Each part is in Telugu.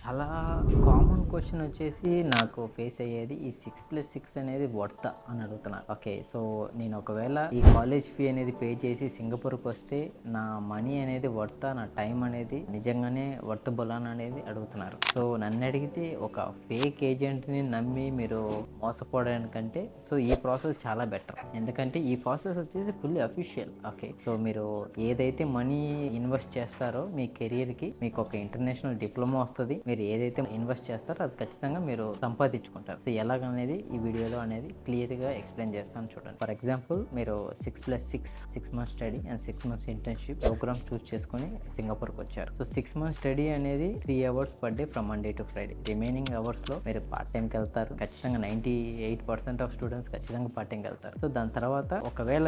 చాలా కామన్ క్వశ్చన్ వచ్చేసి నాకు ఫేస్ అయ్యేది ఈ 6+6 అనేది వర్త్ అని అడుగుతున్నారు. ఓకే, సో నేను ఒకవేళ ఈ కాలేజ్ ఫీ అనేది పే చేసి సింగపూర్కి వస్తే నా మనీ అనేది వర్త్, నా టైం అనేది నిజంగానే వర్తబుల్ అని అనేది అడుగుతున్నారు. సో నన్ను అడిగితే ఒక ఫేక్ ఏజెంట్ని నమ్మి మీరు మోసపోవడానికంటే సో ఈ ప్రాసెస్ చాలా బెటర్. ఎందుకంటే ఈ ప్రాసెస్ వచ్చేసి ఫుల్లీ అఫీషియల్. ఓకే, సో మీరు ఏదైతే మనీ ఇన్వెస్ట్ చేస్తారో మీ కెరియర్కి మీకు ఒక ఇంటర్నేషనల్ డిప్లొమా వస్తుంది. మీరు ఏదైతే ఇన్వెస్ట్ చేస్తారో అది ఖచ్చితంగా మీరు సంపాదించుకుంటారు. సో ఎలాగనేది ఈ వీడియోలో అనేది క్లియర్గా ఎక్స్ప్లెయిన్ చేస్తాను చూడండి. ఫర్ ఎగ్జాంపుల్ మీరు 6+6 months study and 6 months internship programme choose చేసుకుని సింగపూర్కి వచ్చారు. సో 6 మంత్స్ స్టడీ అనేది 3 hours per day from Monday to Friday. Remaining అవర్స్లో మీరు పార్ట్ టైంకి వెళ్తారు. ఖచ్చితంగా 98% ఆఫ్ స్టూడెంట్స్ ఖచ్చితంగా పార్ట్ టైంకి వెళ్తారు. సో దాని తర్వాత ఒకవేళ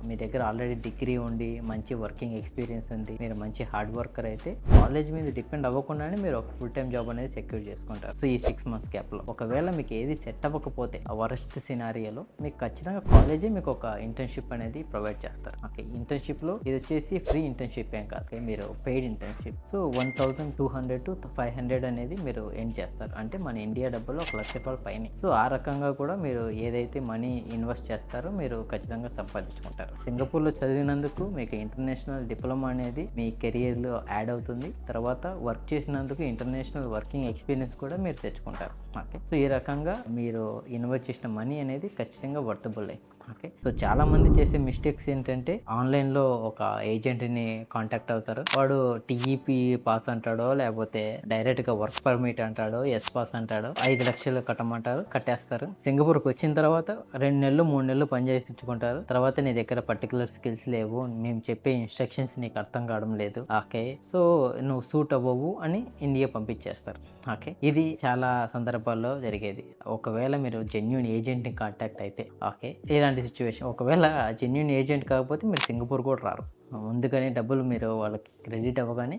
మీ దగ్గర ఆల్రెడీ డిగ్రీ ఉండి మంచి వర్కింగ్ ఎక్స్పీరియన్స్ ఉంది, మీరు మంచి హార్డ్ వర్కర్ అయితే కాలేజ్ మీద డిపెండ్ అవ్వకుండానే మీరు ఒక ఫుల్ టైం జాబ్ అనేది సెక్యూర్ చేసుకుంటారు. సో ఈ 6 మంత్స్ గ్యాప్లో ఒకవేళ మీకు ఏది సెట్ అవ్వకపోతే ఆ వరస్ట్ సినారియోలో మీకు ఖచ్చితంగా కాలేజే మీకు ఒక ఇంటర్న్షిప్ అనేది ప్రొవైడ్ చేస్తారు. ఓకే, ఇంటర్న్షిప్లో ఇది వచ్చేసి ఫ్రీ ఇంటర్న్షిప్ ఏం కాదు, మీరు పెయిడ్ ఇంటర్న్షిప్. సో 1200 to 500 అనేది మీరు ఎర్న్ చేస్తారు. అంటే మన ఇండియా డబ్బులో ₹1,00,000 పైన. సో ఆ రకంగా కూడా మీరు ఏదైతే మనీ ఇన్వెస్ట్ చేస్తారో మీరు ఖచ్చితంగా సంపాదించుకుంటారు. సింగపూర్లో చదివినందుకు మీకు ఇంటర్నేషనల్ డిప్లొమా అనేది మీ కెరియర్లో యాడ్ అవుతుంది. తర్వాత వర్క్ చేసినందుకు ఇంటర్నేషనల్ వర్కింగ్ ఎక్స్పీరియన్స్ కూడా మీరు తెచ్చుకుంటారు. ఓకే, సో ఈ రకంగా మీరు ఇన్వెస్ట్ చేసిన మనీ అనేది ఖచ్చితంగా వర్తబుల్. ఓకే, సో చాలా మంది చేసే మిస్టేక్స్ ఏంటంటే ఆన్లైన్లో ఒక ఏజెంట్ని కాంటాక్ట్ అవుతారు. వాడు టీఈపీ పాస్ అంటాడో లేకపోతే డైరెక్ట్గా వర్క్ పర్మిట్ అంటాడో, ఎస్ పాస్ అంటాడో, 5 లక్షలు కట్టమంటారు, కట్టేస్తారు. సింగపూర్కి వచ్చిన తర్వాత 2 నెలలు 3 నెలలు పని చేయించుకుంటారు. తర్వాత నీ దగ్గర పర్టికులర్ స్కిల్స్ లేవు, మేము చెప్పే ఇన్స్ట్రక్షన్స్ నీకు అర్థం కావడం లేదు, ఓకే సో నువ్వు సూట్ అవ్వవు అని ఇండియా పంపించేస్తారు. ఓకే, ఇది చాలా సందర్భాల్లో జరిగేది. ఒకవేళ మీరు జెన్యూన్ ఏజెంట్ని కాంటాక్ట్ అయితే ఓకే ఇలాంటి సిచ్యువేషన్. ఒకవేళ జెన్యూన్ ఏజెంట్ కాకపోతే మీరు సింగపూర్ కూడా రారు. ముందుగానే డబ్బులు మీరు వాళ్ళకి క్రెడిట్ అవ్వగానే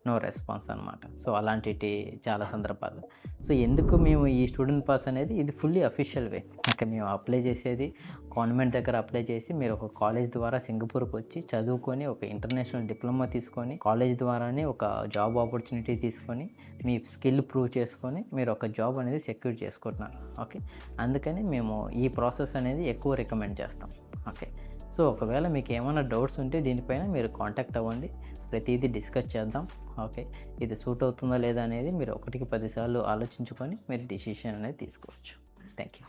నో రెస్పాన్స్ అనమాట. సో అలాంటి చాలా సందర్భాలు. సో ఎందుకు మేము ఈ స్టూడెంట్ పాస్ అనేది ఇది ఫుల్లీ అఫీషియల్ వే. ఓకే, మేము అప్లై చేసేది గవర్నమెంట్ దగ్గర అప్లై చేసి మీరు ఒక కాలేజ్ ద్వారా సింగపూర్కి వచ్చి చదువుకొని ఒక ఇంటర్నేషనల్ డిప్లొమా తీసుకొని కాలేజ్ ద్వారానే ఒక జాబ్ ఆపర్చునిటీ తీసుకొని మీ స్కిల్ ప్రూవ్ చేసుకొని మీరు ఒక జాబ్ అనేది సెక్యూర్ చేసుకుంటున్నారు. ఓకే, అందుకని మేము ఈ ప్రాసెస్ అనేది ఎక్కువ రికమెండ్ చేస్తాం. ఓకే, సో ఒకవేళ మీకు ఏమైనా డౌట్స్ ఉంటే దీనిపైన మీరు కాంటాక్ట్ అవ్వండి, ప్రతిదీ డిస్కస్ చేద్దాం. ఓకే, ఇది సూట్ అవుతుందా లేదా అనేది మీరు 1కి 10 సార్లు ఆలోచించుకొని మీరు డిసిషన్ అనేది తీసుకోవచ్చు. Thank you.